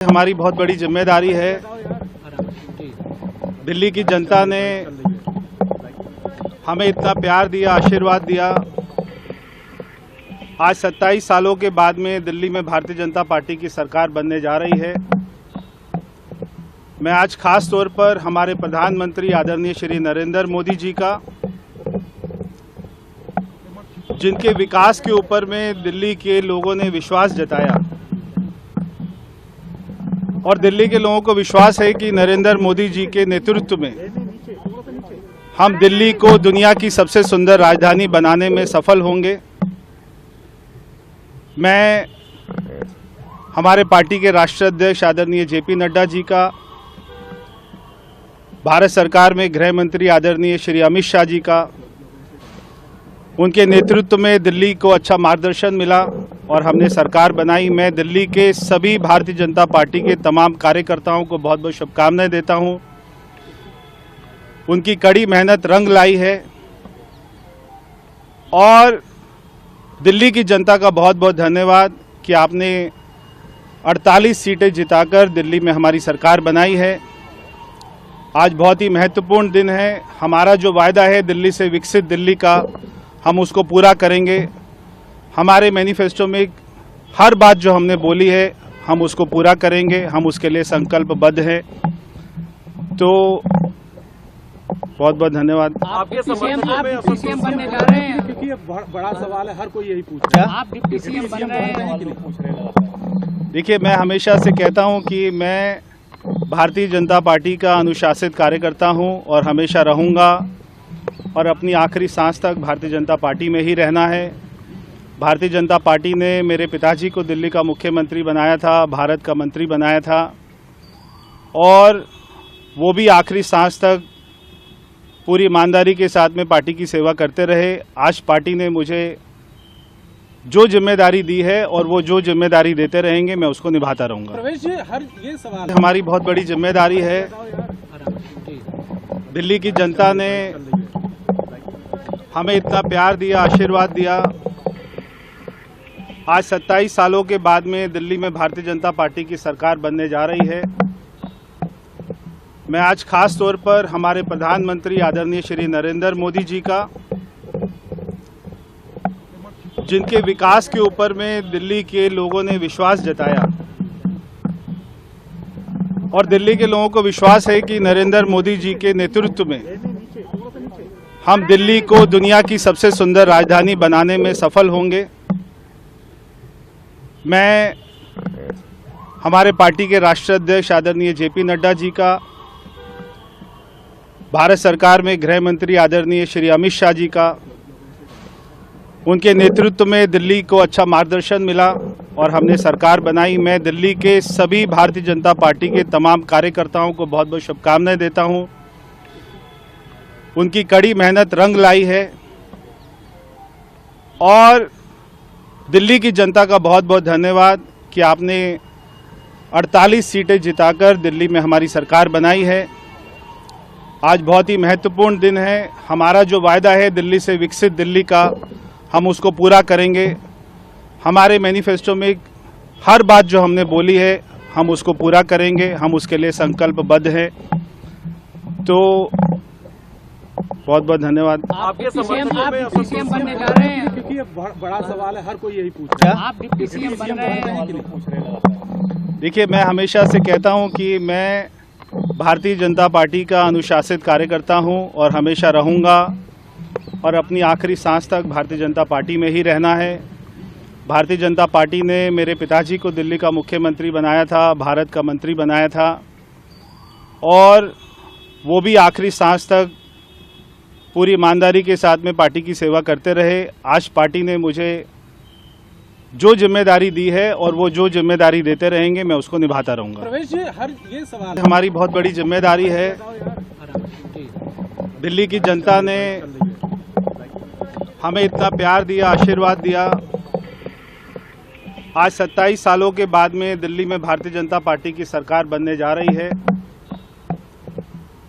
हमारी बहुत बड़ी जिम्मेदारी है। दिल्ली की जनता ने हमें इतना प्यार दिया, आशीर्वाद दिया। आज 27 सालों के बाद में दिल्ली में भारतीय जनता पार्टी की सरकार बनने जा रही है। मैं आज खास तौर पर हमारे प्रधानमंत्री आदरणीय श्री नरेंद्र मोदी जी का, जिनके विकास के ऊपर में दिल्ली के लोगों ने विश्वास जताया और दिल्ली के लोगों को विश्वास है कि नरेंद्र मोदी जी के नेतृत्व में हम दिल्ली को दुनिया की सबसे सुंदर राजधानी बनाने में सफल होंगे। मैं हमारे पार्टी के राष्ट्रीय अध्यक्ष आदरणीय जेपी नड्डा जी का, भारत सरकार में गृह मंत्री आदरणीय श्री अमित शाह जी का, उनके नेतृत्व में दिल्ली को अच्छा मार्गदर्शन मिला और हमने सरकार बनाई। मैं दिल्ली के सभी भारतीय जनता पार्टी के तमाम कार्यकर्ताओं को बहुत बहुत शुभकामनाएं देता हूं। उनकी कड़ी मेहनत रंग लाई है और दिल्ली की जनता का बहुत बहुत धन्यवाद कि आपने 48 सीटें जिताकर दिल्ली में हमारी सरकार बनाई है। आज बहुत ही महत्वपूर्ण दिन है। हमारा जो वायदा है दिल्ली से विकसित दिल्ली का, हम उसको पूरा करेंगे। हमारे मैनिफेस्टो में हर बात जो हमने बोली है हम उसको पूरा करेंगे, हम उसके लिए संकल्पबद्ध हैं। तो बहुत बहुत धन्यवाद। आपके सीएम बनने जा रहे हैं, क्योंकि ये बड़ा सवाल है, हर कोई यही पूछ रहा है। आप डिप्टी सीएम बन रहे हैं। देखिए, मैं हमेशा से कहता हूं कि मैं भारतीय जनता पार्टी का अनुशासित कार्यकर्ता हूं और हमेशा रहूंगा और अपनी आखिरी सांस तक भारतीय जनता पार्टी में ही रहना है। भारतीय जनता पार्टी ने मेरे पिताजी को दिल्ली का मुख्यमंत्री बनाया था, भारत का मंत्री बनाया था और वो भी आखिरी सांस तक पूरी ईमानदारी के साथ में पार्टी की सेवा करते रहे। आज पार्टी ने मुझे जो जिम्मेदारी दी है और वो जो जिम्मेदारी देते रहेंगे, मैं उसको निभाता रहूंगा। प्रवेश जी, ये सवाल हमारी बहुत बड़ी जिम्मेदारी है। दिल्ली की जनता ने हमें इतना प्यार दिया, आशीर्वाद दिया। आज 27 सालों के बाद में दिल्ली में भारतीय जनता पार्टी की सरकार बनने जा रही है। मैं आज खास तौर पर हमारे प्रधानमंत्री आदरणीय श्री नरेंद्र मोदी जी का, जिनके विकास के ऊपर में दिल्ली के लोगों ने विश्वास जताया और दिल्ली के लोगों को विश्वास है कि नरेंद्र मोदी जी के नेतृत्व में हम दिल्ली को दुनिया की सबसे सुंदर राजधानी बनाने में सफल होंगे। मैं हमारे पार्टी के राष्ट्रीय अध्यक्ष आदरणीय जेपी नड्डा जी का, भारत सरकार में गृह मंत्री आदरणीय श्री अमित शाह जी का, उनके नेतृत्व में दिल्ली को अच्छा मार्गदर्शन मिला और हमने सरकार बनाई। मैं दिल्ली के सभी भारतीय जनता पार्टी के तमाम कार्यकर्ताओं को बहुत बहुत शुभकामनाएं देता हूं। उनकी कड़ी मेहनत रंग लाई है और दिल्ली की जनता का बहुत बहुत धन्यवाद कि आपने 48 सीटें जिताकर दिल्ली में हमारी सरकार बनाई है। आज बहुत ही महत्वपूर्ण दिन है। हमारा जो वायदा है दिल्ली से विकसित दिल्ली का, हम उसको पूरा करेंगे। हमारे मैनिफेस्टो में हर बात जो हमने बोली है हम उसको पूरा करेंगे, हम उसके लिए संकल्पबद्ध हैं। तो बहुत बहुत धन्यवाद। आपके सीएम बनने जा रहे हैं, क्योंकि ये बड़ा सवाल है, हर कोई यही पूछ रहा है। आप डिप्टी सीएम बन रहे हैं। देखिए, मैं हमेशा से कहता हूं कि मैं भारतीय जनता पार्टी का अनुशासित कार्यकर्ता हूं और हमेशा रहूंगा और अपनी आखिरी सांस तक भारतीय जनता पार्टी में ही रहना है। भारतीय जनता पार्टी ने मेरे पिताजी को दिल्ली का मुख्यमंत्री बनाया था, भारत का मंत्री बनाया था और वो भी आखिरी सांस तक पूरी ईमानदारी के साथ में पार्टी की सेवा करते रहे। आज पार्टी ने मुझे जो जिम्मेदारी दी है और वो जो जिम्मेदारी देते रहेंगे, मैं उसको निभाता रहूंगा। प्रवेश जी, ये सवाल हमारी बहुत बड़ी जिम्मेदारी है। दिल्ली की जनता ने हमें इतना प्यार दिया, आशीर्वाद दिया। आज 27 सालों के बाद में दिल्ली में भारतीय जनता पार्टी की सरकार बनने जा रही है।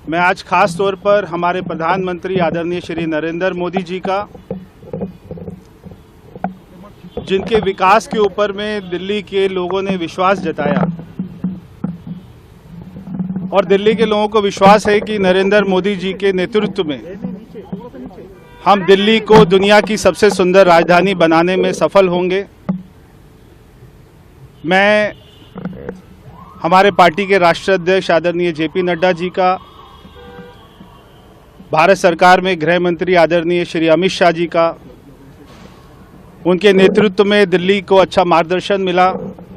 मैं आज खास तौर पर हमारे प्रधानमंत्री आदरणीय श्री नरेंद्र मोदी जी का, जिनके विकास के ऊपर में दिल्ली के लोगों ने विश्वास जताया और दिल्ली के लोगों को विश्वास है कि नरेंद्र मोदी जी के नेतृत्व में हम दिल्ली को दुनिया की सबसे सुंदर राजधानी बनाने में सफल होंगे। मैं हमारे पार्टी के राष्ट्रीय अध्यक्ष आदरणीय जेपी नड्डा जी का, भारत सरकार में गृह मंत्री आदरणीय श्री अमित शाह जी का, उनके नेतृत्व में दिल्ली को अच्छा मार्गदर्शन मिला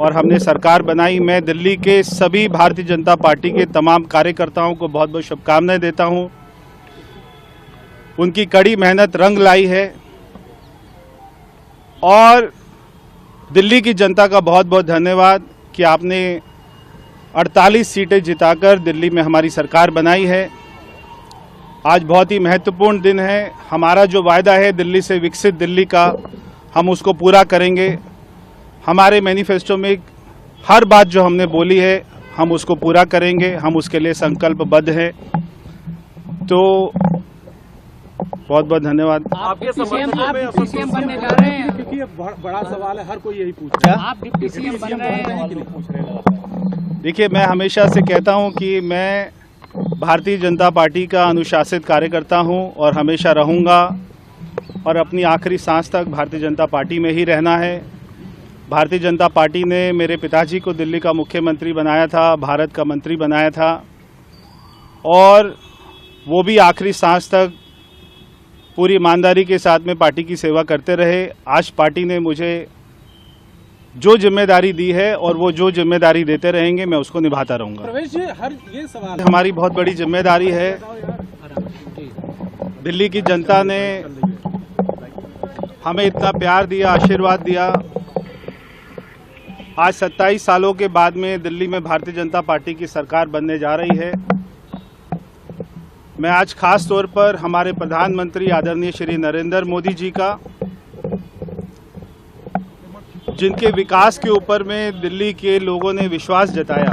और हमने सरकार बनाई। मैं दिल्ली के सभी भारतीय जनता पार्टी के तमाम कार्यकर्ताओं को बहुत बहुत शुभकामनाएं देता हूं। उनकी कड़ी मेहनत रंग लाई है और दिल्ली की जनता का बहुत बहुत धन्यवाद कि आपने 48 सीटें जिताकर दिल्ली में हमारी सरकार बनाई है। आज बहुत ही महत्वपूर्ण दिन है। हमारा जो वायदा है दिल्ली से विकसित दिल्ली का, हम उसको पूरा करेंगे। हमारे मैनिफेस्टो में हर बात जो हमने बोली है हम उसको पूरा करेंगे, हम उसके लिए संकल्पबद्ध हैं। तो बहुत बहुत धन्यवाद। आपके समर्थकों में डिप्टी सीएम बनने जा रहे हैं, क्योंकि ये बड़ा सवाल है, हर कोई यही पूछ रहा है। आप डिप्टी सीएम बन रहे हैं। देखिए, मैं हमेशा से कहता हूं कि मैं भारतीय जनता पार्टी का अनुशासित कार्यकर्ता हूं और हमेशा रहूंगा और अपनी आखिरी सांस तक भारतीय जनता पार्टी में ही रहना है। भारतीय जनता पार्टी ने मेरे पिताजी को दिल्ली का मुख्यमंत्री बनाया था, भारत का मंत्री बनाया था और वो भी आखिरी सांस तक पूरी ईमानदारी के साथ में पार्टी की सेवा करते रहे। आज पार्टी ने मुझे जो जिम्मेदारी दी है और वो जो जिम्मेदारी देते रहेंगे मैं उसको निभाता रहूंगा। प्रवेश जी, ये सवाल है। हमारी बहुत बड़ी जिम्मेदारी है। दिल्ली की जनता ने हमें इतना प्यार दिया, आशीर्वाद दिया। आज 27 सालों के बाद में दिल्ली में भारतीय जनता पार्टी की सरकार बनने जा रही है। मैं आज खास तौर पर हमारे प्रधानमंत्री आदरणीय श्री नरेंद्र मोदी जी का, जिनके विकास के ऊपर में दिल्ली के लोगों ने विश्वास जताया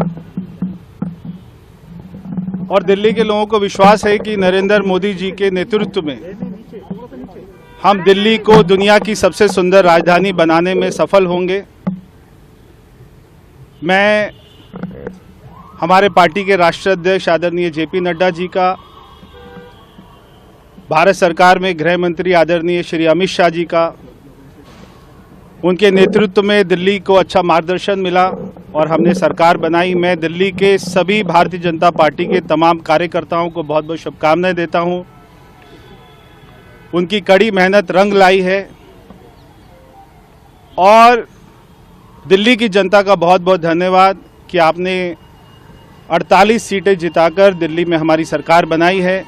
और दिल्ली के लोगों को विश्वास है कि नरेंद्र मोदी जी के नेतृत्व में हम दिल्ली को दुनिया की सबसे सुंदर राजधानी बनाने में सफल होंगे। मैं हमारे पार्टी के राष्ट्रीय अध्यक्ष आदरणीय जेपी नड्डा जी का, भारत सरकार में गृह मंत्री आदरणीय श्री अमित शाह जी का, उनके नेतृत्व में दिल्ली को अच्छा मार्गदर्शन मिला और हमने सरकार बनाई। मैं दिल्ली के सभी भारतीय जनता पार्टी के तमाम कार्यकर्ताओं को बहुत बहुत शुभकामनाएं देता हूं। उनकी कड़ी मेहनत रंग लाई है और दिल्ली की जनता का बहुत बहुत धन्यवाद कि आपने 48 सीटें जिताकर दिल्ली में हमारी सरकार बनाई है।